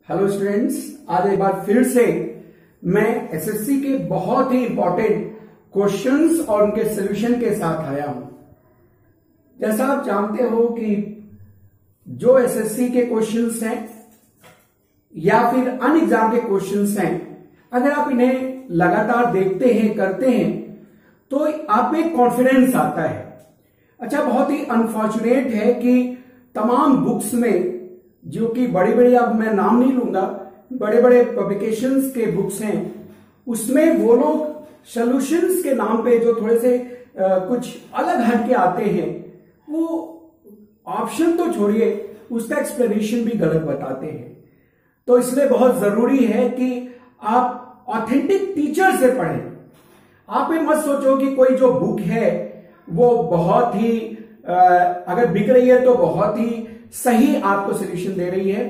Hello students, आज एक बार फिर से मैं एसएससी के बहुत ही इंपॉर्टेंट क्वेश्चंस और उनके सॉल्यूशन के साथ आया हूं। जैसा आप जानते हो कि जो एसएससी के क्वेश्चंस हैं या फिर अन्य एग्जाम के क्वेश्चंस हैं, अगर आप इन्हें लगातार देखते हैं, करते हैं, तो आप में कॉन्फिडेंस आता है। अच्छा, बहुत ही अनफॉर्चुनेट है कि तमाम बुक्स में, जो कि बड़ी बड़ी, अब मैं नाम नहीं लूंगा, बड़े बड़े पब्लिकेशंस के बुक्स हैं, उसमें वो लोग सॉल्यूशंस के नाम पे जो थोड़े से कुछ अलग हट के आते हैं, वो ऑप्शन तो छोड़िए, उसका एक्सप्लेनेशन भी गलत बताते हैं। तो इसलिए बहुत जरूरी है कि आप ऑथेंटिक टीचर से पढ़ें। आप ये मत सोचो कि कोई जो बुक है वो बहुत ही अगर बिक रही है तो बहुत ही सही आपको सोल्यूशन दे रही है।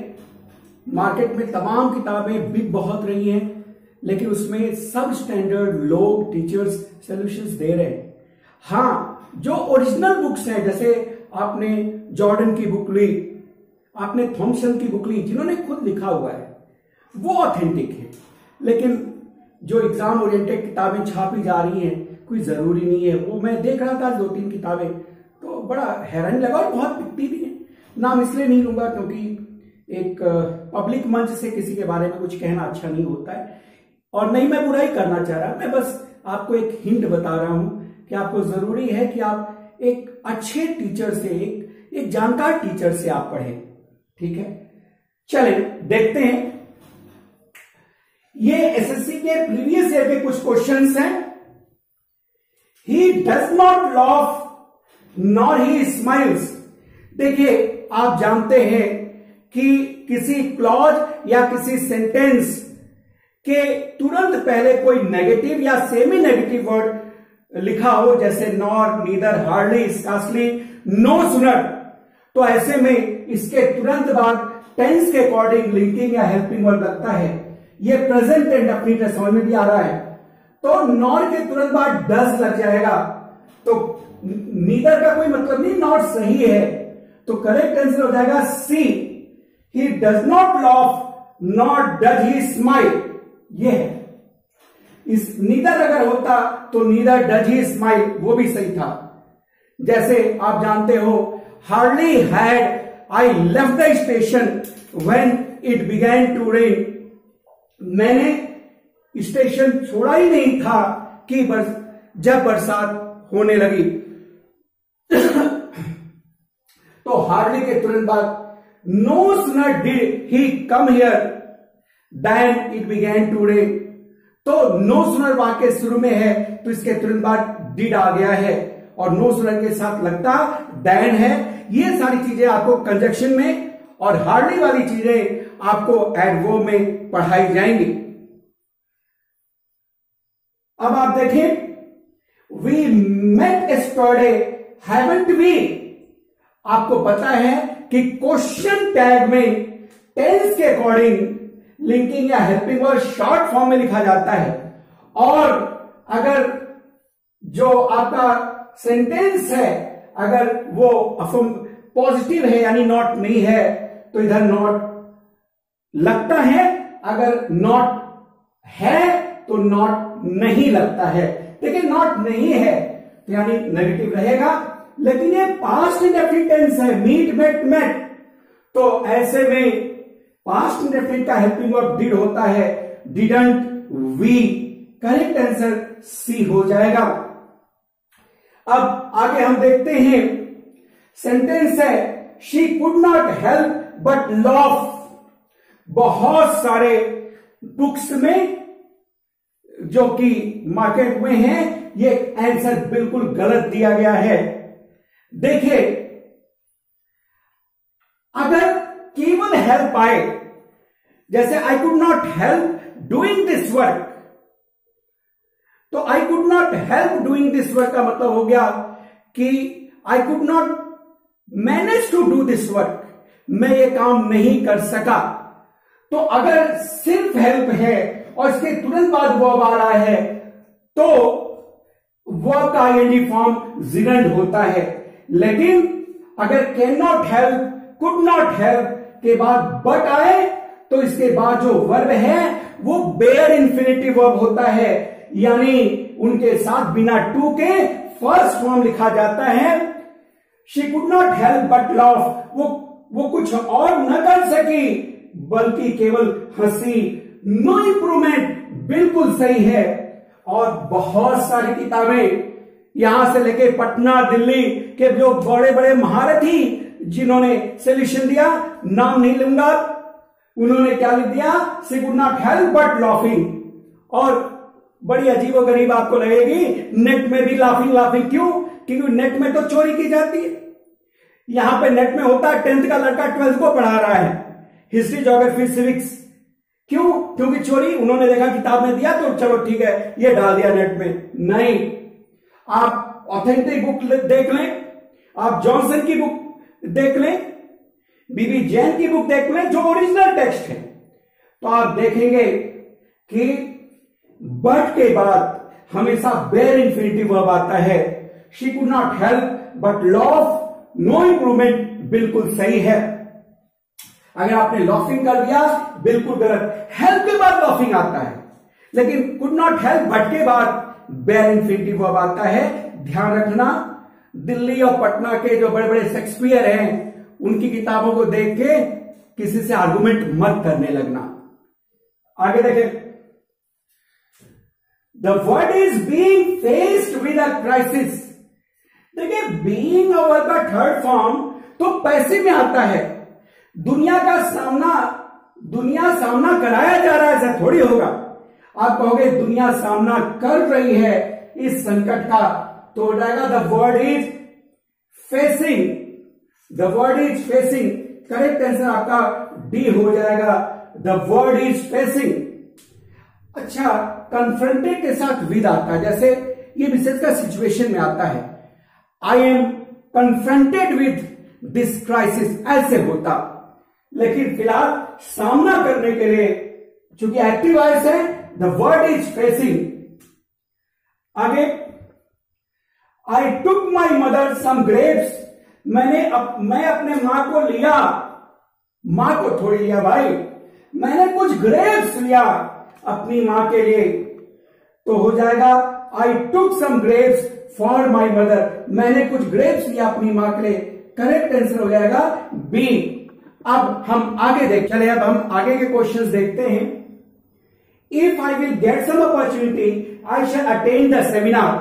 मार्केट में तमाम किताबें बिक बहुत रही हैं, लेकिन उसमें सब स्टैंडर्ड लोग, टीचर्स सॉल्यूशंस दे रहे हैं। हाँ, जो ओरिजिनल बुक्स हैं, जैसे आपने जॉर्डन की बुक ली, आपने थॉमसन की बुक ली, जिन्होंने खुद लिखा हुआ है, वो ऑथेंटिक है। लेकिन जो एग्जाम ओरिएंटेड किताबें छापी जा रही हैं, कोई जरूरी नहीं है। वो मैं देख रहा था 2-3 किताबें, तो बड़ा हैरान लगा और बहुत बिकती भी है। नाम इसलिए नहीं लूंगा क्योंकि एक पब्लिक मंच से किसी के बारे में कुछ कहना अच्छा नहीं होता है, और नहीं मैं बुराई करना चाह रहा। मैं बस आपको एक हिंट बता रहा हूं कि आपको जरूरी है कि आप एक अच्छे टीचर से, एक जानकार टीचर से आप पढ़ें। ठीक है, चलें देखते हैं। ये एसएससी के प्रीवियस ईयर के कुछ क्वेश्चंस हैं। ही does not laugh nor he smiles. देखिए, आप जानते हैं कि किसी क्लॉज या किसी सेंटेंस के तुरंत पहले कोई नेगेटिव या सेमी नेगेटिव वर्ड लिखा हो, जैसे nor, neither, hardly, scarcely, no sooner, तो ऐसे में इसके तुरंत बाद टेंस के अकॉर्डिंग लिंकिंग या हेल्पिंग वर्ब लगता है। ये प्रेजेंट एंड डेफिनिट समझ में भी आ रहा है। तो नॉर के तुरंत बाद डज लग जाएगा, तो नीदर का कोई मतलब नहीं, नॉट सही है, तो करेक्ट आंसर हो जाएगा C. He does not laugh not does he smile. ये है। इस नीदर अगर होता तो नीदर डज ही स्माइल, वो भी सही था। जैसे आप जानते हो, hardly had I left the station when it began to rain. मैंने स्टेशन छोड़ा ही नहीं था कि जब बरसात होने लगी। तो हार्डली के तुरंत बाद no sooner did he come here than it began to rain. तो नो सूनर वाक्य शुरू में है, तो इसके तुरंत बाद डिड आ गया है, और नो सूनर के साथ लगता देन है। ये सारी चीजें आपको कंजक्शन में, और हार्डली वाली चीजें आपको एडवर्ब में पढ़ाई जाएंगी। अब आप देखें, we met yesterday haven't we. आपको पता है कि क्वेश्चन टैग में टेंस के अकॉर्डिंग लिंकिंग या हेल्पिंग वर्ब शॉर्ट फॉर्म में लिखा जाता है, और अगर जो आपका सेंटेंस है, अगर वो पॉजिटिव है यानी नॉट नहीं है, तो इधर नॉट लगता है, अगर नॉट है तो नॉट नहीं लगता है। देखिए, नॉट नहीं है तो यानी नेगेटिव रहेगा, लेकिन ये पास्ट इंडेफिनिट टेंस है, मीट, मेट, मेट, तो ऐसे में पास्ट इंडेफिनिट का हेल्पिंग वर्ब डिड होता है, didn't, we. Correct answer C हो जाएगा। अब आगे हम देखते हैं, सेंटेंस है she could not help but laugh. बहुत सारे बुक्स में जो कि मार्केट में है, ये आंसर बिल्कुल गलत दिया गया है। देखिए, अगर केवल हेल्प आए, जैसे I could not help doing this work, तो I could not help doing this work का मतलब हो गया कि I could not manage to do this work, मैं ये काम नहीं कर सका। तो अगर सिर्फ हेल्प है और इसके तुरंत बाद वर्ब आ रहा है, तो वर्ब का आईएनजी फॉर्म जिरंड होता है। लेकिन अगर can not help, could not help के बाद बट आए, तो इसके बाद जो वर्ब है वो बेयर इन्फिनेटिव वर्ब होता है, यानी उनके साथ बिना टू के फर्स्ट फॉर्म लिखा जाता है। She could not help but laugh, वो कुछ और न कर सकी बल्कि केवल हंसी। नो इंप्रूवमेंट बिल्कुल सही है। और बहुत सारी किताबें यहां से लेके पटना दिल्ली के जो बड़े बड़े महारथी जिन्होंने सोल्यूशन दिया, नाम नहीं लूंगा, उन्होंने क्या लिख दिया, she could not help but laughing. और बड़ी अजीबोगरीब आपको लगेगी, नेट में भी लाफिंग लाफिंग क्यों? क्योंकि नेट में तो चोरी की जाती है। यहां पे नेट में होता है 10th का लड़का 12th को पढ़ा रहा है, हिस्ट्री ज्योग्राफी सिविक्स। क्यों? क्योंकि चोरी, उन्होंने देखा किताब में दिया तो चलो ठीक है ये डाल दिया नेट में। नहीं, आप ऑथेंटिक बुक देख लें, आप जॉनसन की बुक देख लें, बीबी जैन की बुक देख लें जो ओरिजिनल टेक्स्ट है, तो आप देखेंगे कि बट के बाद हमेशा बेयर इन्फिनिटिव वर्ब आता है। She could not help but laugh, no improvement बिल्कुल सही है। अगर आपने लॉफिंग कर दिया बिल्कुल गलत। हेल्प के बाद लॉफिंग आता है, लेकिन कुड नॉट हेल्प बट के बाद बेयर इन्फिनिटिव वर्ब आता है। ध्यान रखना, दिल्ली और पटना के जो बड़े बड़े शेक्सपियर हैं उनकी किताबों को देख के किसी से आर्गुमेंट मत करने लगना। आगे देखें, the word is being faced with a crisis. देखिए, बीइंग वर्ड का थर्ड फॉर्म तो पैसिव में आता है। दुनिया सामना कराया जा रहा है, ऐसा थोड़ी होगा। आप कहोगे दुनिया सामना कर रही है इस संकट का, तो हो जाएगा the word is facing. The word is facing, correct answer आपका डी हो जाएगा, द वर्ड इज फेसिंग। अच्छा, कन्फ्रंटेड के साथ विद आता है, जैसे ये विशेषकर सिचुएशन में आता है। I am confronted with this crisis, ऐसे होता। लेकिन फिलहाल सामना करने के लिए चूंकि एक्टिव वॉइस है, द वर्ड इज फेसिंग। आगे, आई टुक माई मदर सम ग्रेप्स। मैं अपने मां को लिया, मां को थोड़ी लिया भाई, मैंने कुछ ग्रेप्स लिया अपनी मां के लिए, तो हो जाएगा आई टुक सम ग्रेप्स फॉर माई मदर। मैंने कुछ ग्रेप्स लिया अपनी मां के लिए, करेक्ट आंसर हो जाएगा बी। अब हम आगे चले, अब हम आगे के क्वेश्चंस देखते हैं। If I will get some opportunity I shall attend the seminar.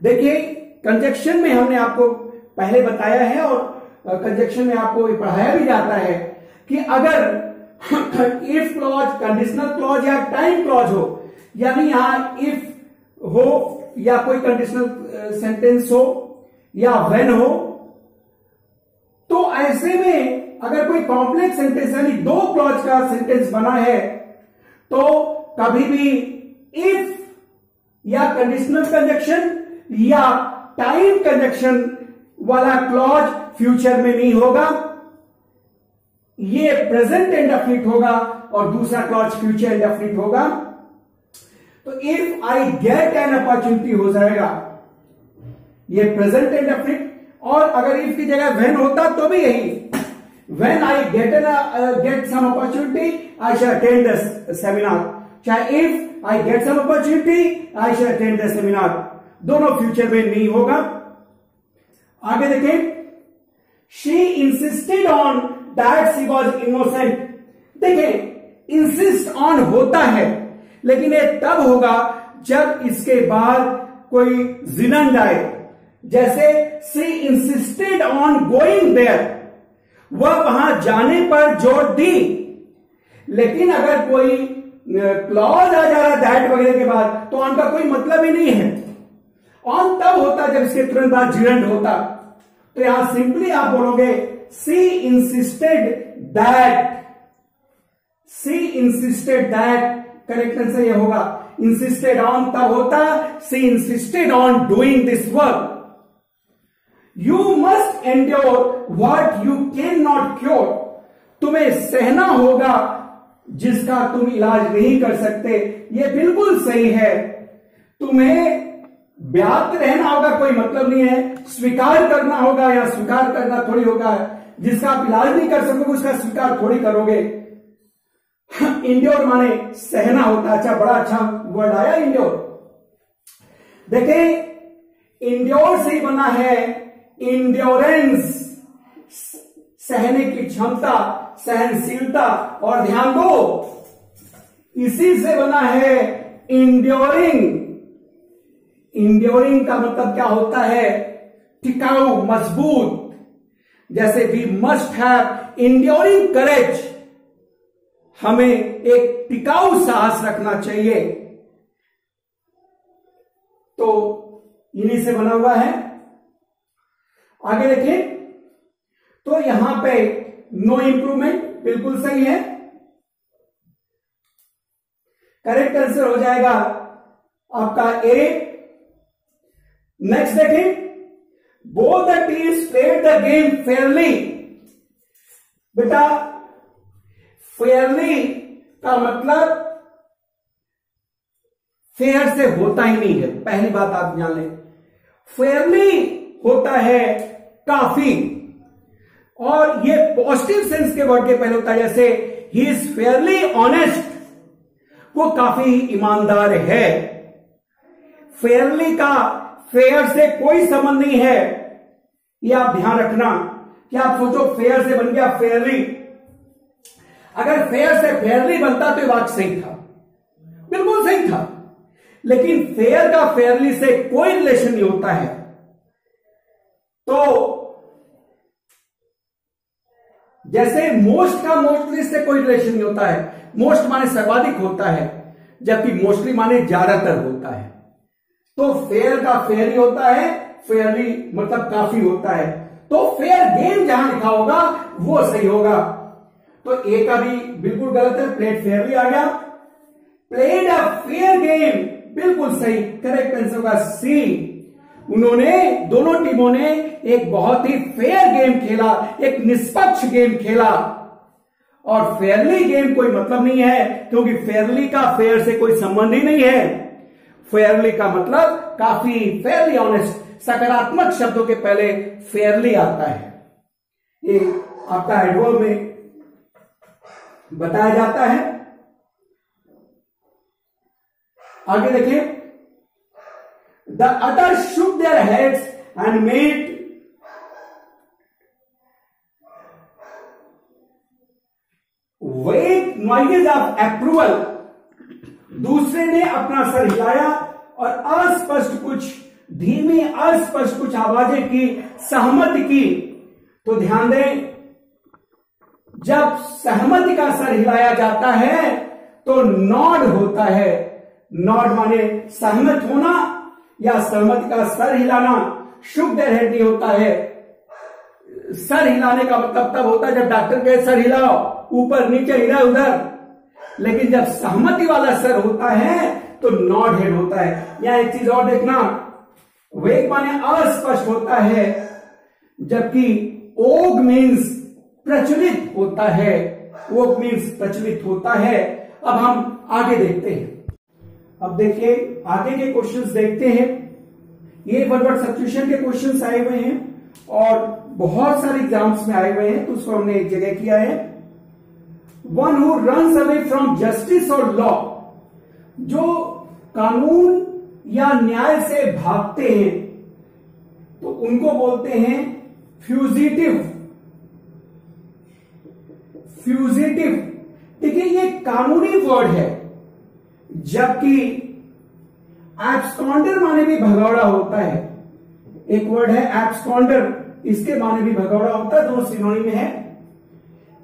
देखिए, कंजक्शन में हमने आपको पहले बताया है और कंजक्शन में आपको पढ़ाया भी जाता है कि अगर इफ क्लॉज, कंडीशनल क्लॉज या टाइम क्लॉज हो, यानी यहां इफ हो या कोई कंडीशनल सेंटेंस हो या व्हेन हो, तो ऐसे में अगर कोई कॉम्प्लेक्स सेंटेंस यानी दो क्लॉज का सेंटेंस बना है, तो कभी भी इफ या कंडीशनल कंजक्शन या टाइम कंजक्शन वाला क्लॉज फ्यूचर में नहीं होगा, ये प्रेजेंट इंडेफिनिट होगा और दूसरा क्लॉज फ्यूचर इंडेफिनिट होगा। तो if I get an opportunity हो जाएगा, ये प्रेजेंट इंडेफिनिट। और अगर इफ की जगह व्हेन होता तो भी यही, when I get some opportunity I shall attend the seminar. चाहे if I get some opportunity I shall attend the seminar, दोनों फ्यूचर में नहीं होगा। आगे देखें, she insisted on that she was innocent. देखिए, इंसिस्ट ऑन होता है, लेकिन ये तब होगा जब इसके बाद कोई जिनंड आए। जैसे she insisted on going there, वह वहां जाने पर जोर दी। लेकिन अगर कोई क्लॉज आ जा रहा है दैट वगैरह के बाद, तो ऑन का कोई मतलब ही नहीं है। ऑन तब होता जब इसके तुरंत बाद जिरंड होता। तो यहां सिंपली आप बोलोगे she insisted that, she insisted that, correct answer ये होगा। इंसिस्टेड ऑन तब होता, she insisted on doing this work. You must endure what you can not cure. तुम्हें सहना होगा जिसका तुम इलाज नहीं कर सकते, ये बिल्कुल सही है। तुम्हें व्याप्त रहना होगा, कोई मतलब नहीं है। स्वीकार करना होगा या स्वीकार करना थोड़ी होगा, जिसका आप इलाज नहीं कर सकोगे उसका स्वीकार थोड़ी करोगे। इंड्योर माने सहना होता है। अच्छा, बड़ा अच्छा वर्ड आया इंड्योर। देखें, इंड्योर से बना है इंड्योरेंस, सहने की क्षमता, सहनशीलता। और ध्यान दो, इसी से बना है इंड्योरिंग। इंड्योरिंग का मतलब क्या होता है? टिकाऊ, मजबूत। जैसे वी मस्ट हैव इंड्योरिंग करेज, हमें एक टिकाऊ साहस रखना चाहिए। तो इन्हीं से बना हुआ है। आगे देखें, तो यहां पे नो इंप्रूवमेंट बिल्कुल सही है। करेक्ट आंसर हो जाएगा आपका ए। नेक्स्ट देखें, both the teams played the game Fairlie. बेटा, फेयरली का मतलब फेयर से होता ही नहीं है, पहली बात आप जान लें। फेयरली होता है काफी, और ये पॉजिटिव सेंस के वर्ड के पहले होता है। जैसे ही इज फेयरली ऑनेस्ट, वो काफी ईमानदार है। फेयरली का फेयर से कोई संबंध नहीं है, ये आप ध्यान रखना। कि आप सोचो फेयर से बन गया फेयरली, अगर फेयर से फेयरली बनता तो ये वाक्य सही था, बिल्कुल सही था। लेकिन फेयर का फेयरली से कोई रिलेशन नहीं होता है। तो जैसे मोस्ट का मोस्टली से कोई रिलेशन नहीं होता है। मोस्ट माने सर्वाधिक होता है, जबकि मोस्टली माने ज्यादातर होता है। तो फेयर का फेयर ही होता है, फेयरली मतलब काफी होता है। तो फेयर गेम जहां लिखा होगा वो सही होगा। तो ए का भी बिल्कुल गलत है, प्लेड फेयरली आ गया। प्लेड अ फेयर गेम बिल्कुल सही, करेक्ट आंसर होगा सी। उन्होंने, दोनों टीमों ने एक बहुत ही फेयर गेम खेला, एक निष्पक्ष गेम खेला। और फेयरली गेम कोई मतलब नहीं है, क्योंकि फेयरली का फेयर से कोई संबंध ही नहीं है। फेयरली का मतलब काफी, फेयरली ऑनेस्ट, सकारात्मक शब्दों के पहले फेयरली आता है। ये आपका एडवर्ब में बताया जाता है। आगे देखिए, the other shook their heads and made vague noises of approval। दूसरे ने अपना सर हिलाया और अस्पष्ट कुछ धीमी, अस्पष्ट कुछ आवाजें की, सहमति की। तो ध्यान दें, जब सहमति का सर हिलाया जाता है तो नॉड होता है। नॉड माने सहमत होना या सहमति का सर हिलाना। शुक देयर हेड नहीं होता है। सर हिलाने का मतलब तब होता है जब डॉक्टर कहे सर हिलाओ, ऊपर नीचे इधर उधर। लेकिन जब सहमति वाला सर होता है तो नॉड हेड होता है। यहां एक चीज और देखना, वेग माने अस्पष्ट होता है, जबकि ओग मीन्स प्रचलित होता है। ओग मीन्स प्रचलित होता है। अब हम आगे देखते हैं। अब देखिए, आगे के क्वेश्चंस देखते हैं। ये वर्ड सब्स्टिट्यूशन के क्वेश्चंस आए हुए हैं और बहुत सारे एग्जाम्स में आए हुए हैं, तो उसको हमने एक जगह किया है। One who runs away from justice और लॉ, जो कानून या न्याय से भागते हैं तो उनको बोलते हैं फ्यूजिटिव। फ्यूजिटिव, देखिए ये कानूनी वर्ड है, जबकि एब्सकॉन्डर माने भी भगौड़ा होता है। एक वर्ड है एब्सकॉन्डर, इसके माने भी भगौड़ा होता है, दोनों सिनोनिम में है।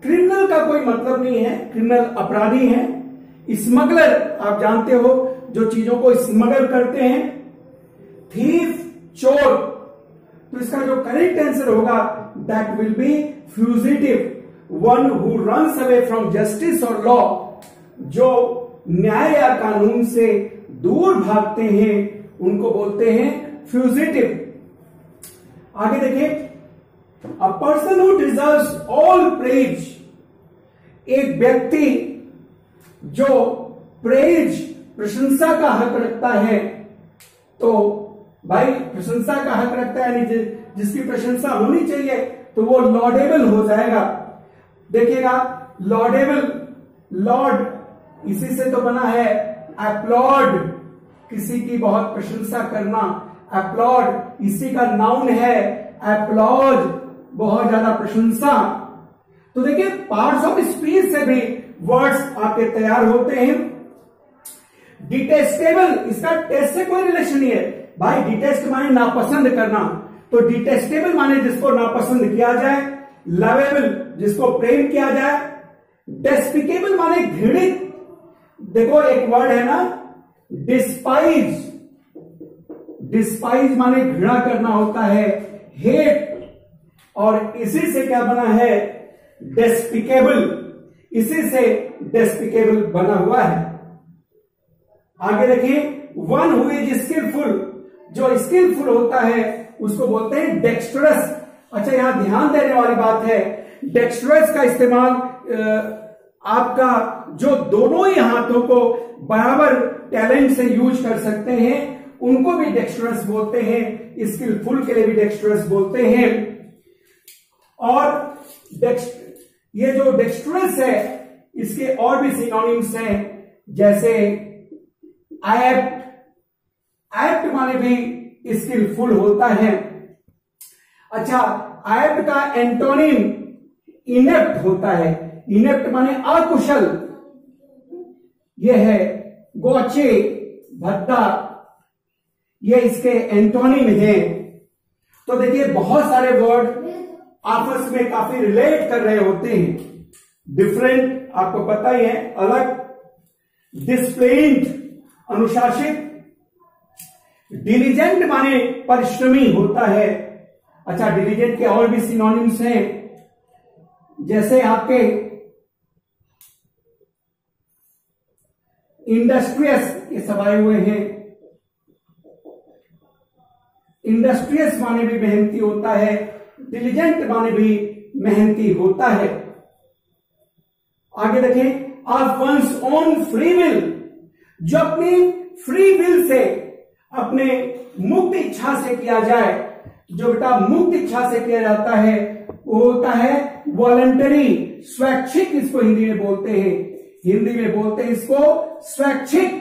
क्रिमिनल का कोई मतलब नहीं है, क्रिमिनल अपराधी है। स्मगलर आप जानते हो, जो चीजों को स्मगल करते हैं। थीफ, चोर। तो इसका जो करेक्ट आंसर होगा that will be fugitive. One who runs away from justice और लॉ, जो न्याय या कानून से दूर भागते हैं उनको बोलते हैं फ्यूजिटिव। आगे देखिए, a person who deserves all praise, एक व्यक्ति जो प्रेज, प्रशंसा का हक रखता है। तो भाई प्रशंसा का हक रखता है, यानी जिसकी प्रशंसा होनी चाहिए, तो वो लॉडेबल हो जाएगा। देखिएगा, लॉडेबल लॉर्ड इसी से तो बना है। अपलॉड किसी की बहुत प्रशंसा करना, अपलॉड इसी का नाउन है। अपलॉज बहुत ज्यादा प्रशंसा। तो देखिए पार्ट्स ऑफ स्पीच से भी वर्ड्स आपके तैयार होते हैं। डिटेस्टेबल, इसका टेस्ट से कोई रिलेशन नहीं है भाई। डिटेस्ट माने नापसंद करना, तो डिटेस्टेबल माने जिसको नापसंद किया जाए। लवेबल जिसको प्रेम किया जाए। डेस्पिकेबल माने घृणित। देखो एक वर्ड है ना डिस्पाइज, डिस्पाइज माने घृणा करना होता है, हेट, और इसी से क्या बना है डेस्पिकेबल, इसी से डेस्पिकेबल बना हुआ है। आगे देखिए वन हु इज स्किलफुल, जो स्किलफुल होता है उसको बोलते हैं डेक्स्ट्रस। अच्छा यहां ध्यान देने वाली बात है, डेक्स्ट्रस का इस्तेमाल आपका जो दोनों ही हाथों को बराबर टैलेंट से यूज कर सकते हैं उनको भी डेक्स्ट्रस बोलते हैं, स्किलफुल के लिए भी डेक्स्ट्रस बोलते हैं। और ये जो डेक्स्ट्रस है इसके और भी सिनोनिम्स हैं, जैसे एप्ट, एप्ट माने भी स्किलफुल होता है। अच्छा एप्ट का एंटोनिम इनेप्ट होता है। इनेप्ट माने अकुशल, यह है गोचे, भद्दा, ये इसके एंटोनिम हैं। तो देखिए बहुत सारे वर्ड आपस में काफी रिलेट कर रहे होते हैं। डिफरेंट आपको पता ही है, अलग। डिसिप्लिन्ड अनुशासित। डिलीजेंट माने परिश्रमी होता है। अच्छा डिलीजेंट के और भी सिनोनिम्स हैं, जैसे आपके इंडस्ट्रियस, ये सब आए हुए हैं। इंडस्ट्रियस माने भी मेहनती होता है, डिलीजेंट माने भी मेहनती होता है। आगे देखें of one's own free will, जो अपनी फ्री विल से अपने मुक्त इच्छा से किया जाए, जो बेटा मुक्त इच्छा से किया जाता है वो होता है वॉलंटरी, स्वैच्छिक इसको हिंदी में बोलते हैं। हिंदी में बोलते हैं इसको स्वैच्छिक।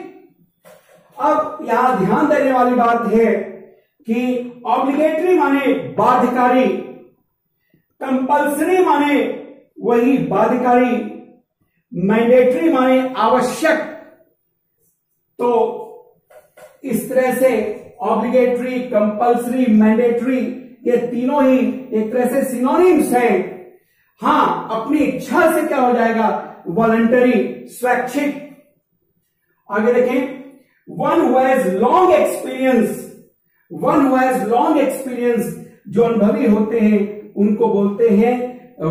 अब यहां ध्यान देने वाली बात है कि ऑब्लिगेटरी माने बाध्यकारी, कंपल्सरी माने वही बाध्यकारी, मैंडेटरी माने आवश्यक। तो इस तरह से ऑब्लिगेटरी, कंपल्सरी, मैंडेटरी ये तीनों ही एक तरह से सिनोनिम्स हैं। हां अपनी इच्छा से क्या हो जाएगा वॉलंटरी, स्वैच्छिक। आगे देखें one who has long experience, one who has long experience, जो अनुभवी होते हैं उनको बोलते हैं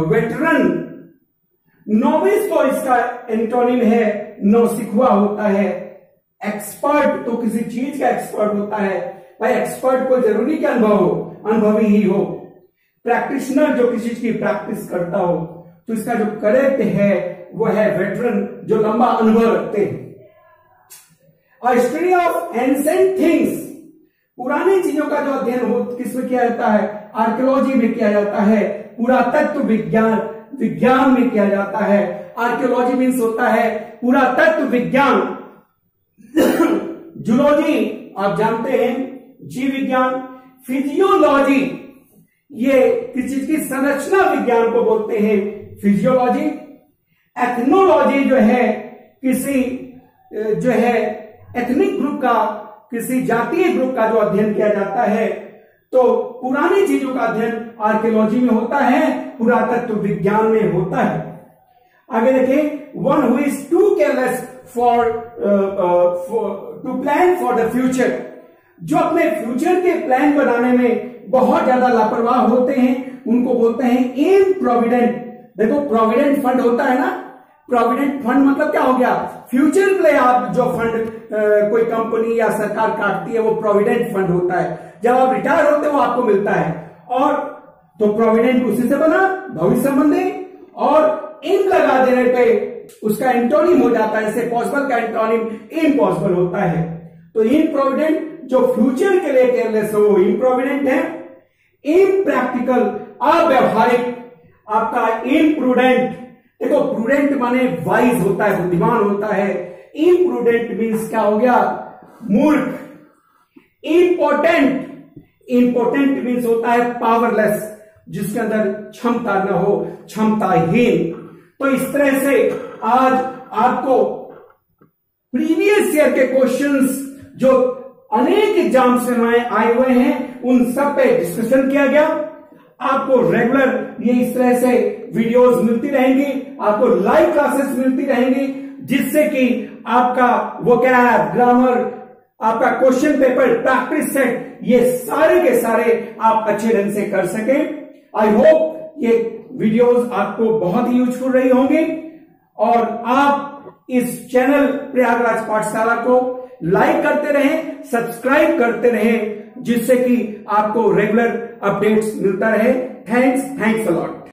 वेटरन। नोविस तो इसका एंटोनिम है नौसिखुआ होता है। एक्सपर्ट तो किसी चीज का एक्सपर्ट होता है भाई, एक्सपर्ट कोई जरूरी क्या अनुभव हो, अनुभवी ही हो। प्रैक्टिशनर जो किसी चीज की प्रैक्टिस करता हो, तो इसका जो करेक्ट है वो है वेटरन, जो लंबा अनुभव रखते हैं। स्टडी ऑफ एंसेंट थिंग्स, पुरानी चीजों का जो अध्ययन हो किसमें किया जाता है, आर्कियोलॉजी में किया जाता है, पुरातत्व विज्ञान, विज्ञान में किया जाता है। आर्कियोलॉजी मीन्स होता है पुरातत्व विज्ञान। जूलॉजी आप जानते हैं जीव विज्ञान। फिजियोलॉजी ये किसी चीज की संरचना विज्ञान को बोलते हैं फिजियोलॉजी। एथनोलॉजी जो है किसी जो है एथनिक ग्रुप का, किसी जातीय ग्रुप का जो अध्ययन किया जाता है। तो पुरानी चीजों का अध्ययन आर्कियोलॉजी में होता है, पुरातत्व विज्ञान में होता है। आगे देखें one who is too careless for to plan for the future, जो अपने फ्यूचर के प्लान बनाने में बहुत ज्यादा लापरवाह होते हैं उनको बोलते हैं इम्प्रोविडेंट। देखो प्रोविडेंट फंड होता है ना, प्रोविडेंट फंड मतलब क्या हो गया, फ्यूचर के लिए आप जो फंड कोई कंपनी या सरकार काटती है वो प्रोविडेंट फंड होता है। जब आप रिटायर होते हो वो आपको मिलता है। और तो प्रोविडेंट उसी से बना, भविष्य संबंधी, और इन लगा देने पे उसका एंटोनिम हो जाता है। इससे पॉसिबल का एंटोनिम इम्पॉसिबल होता है। तो इम्प्रोविडेंट जो फ्यूचर के लिए केयरलेस हो वो इम्प्रोविडेंट है। इम्प्रैक्टिकल अव्यवहारिक आपका इम्प्रूडेंट, देखो, प्रूडेंट माने वाइज होता है, बुद्धिमान होता है। इम्प्रूडेंट मीन्स क्या हो गया? मूर्ख। इंपोर्टेंट मीन्स होता है पावरलेस, जिसके अंदर क्षमता न हो, क्षमताहीन। तो इस तरह से आज आपको प्रीवियस ईयर के क्वेश्चंस जो अनेक एग्जाम्स में आए हुए हैं उन सब पे डिस्कशन किया गया। आपको रेगुलर ये इस तरह से वीडियोस मिलती रहेंगी, आपको लाइव क्लासेस मिलती रहेंगी, जिससे कि आपका वोकैब, ग्रामर, आपका क्वेश्चन पेपर, प्रैक्टिस सेट, ये सारे के सारे आप अच्छे ढंग से कर सकें। आई होप ये वीडियोस आपको बहुत ही यूजफुल रही होंगी और आप इस चैनल प्रयागराज पाठशाला को लाइक करते रहें, सब्सक्राइब करते रहें, जिससे कि आपको रेगुलर अपडेट्स मिलता रहे। Thanks a lot.